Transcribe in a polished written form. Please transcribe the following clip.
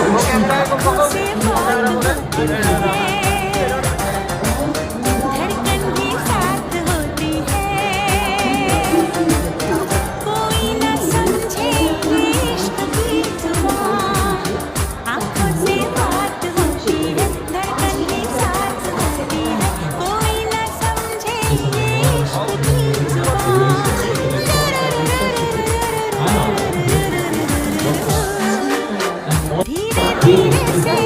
आँखों से बात होती है, धड़कन भी साथ होती है, कोई न समझे ये इश्क की जुबान। आँखों से बात होती है, धड़कन भी साथ होती है, कोई न समझे ये इश्क की जुबान। धीरे धीरे से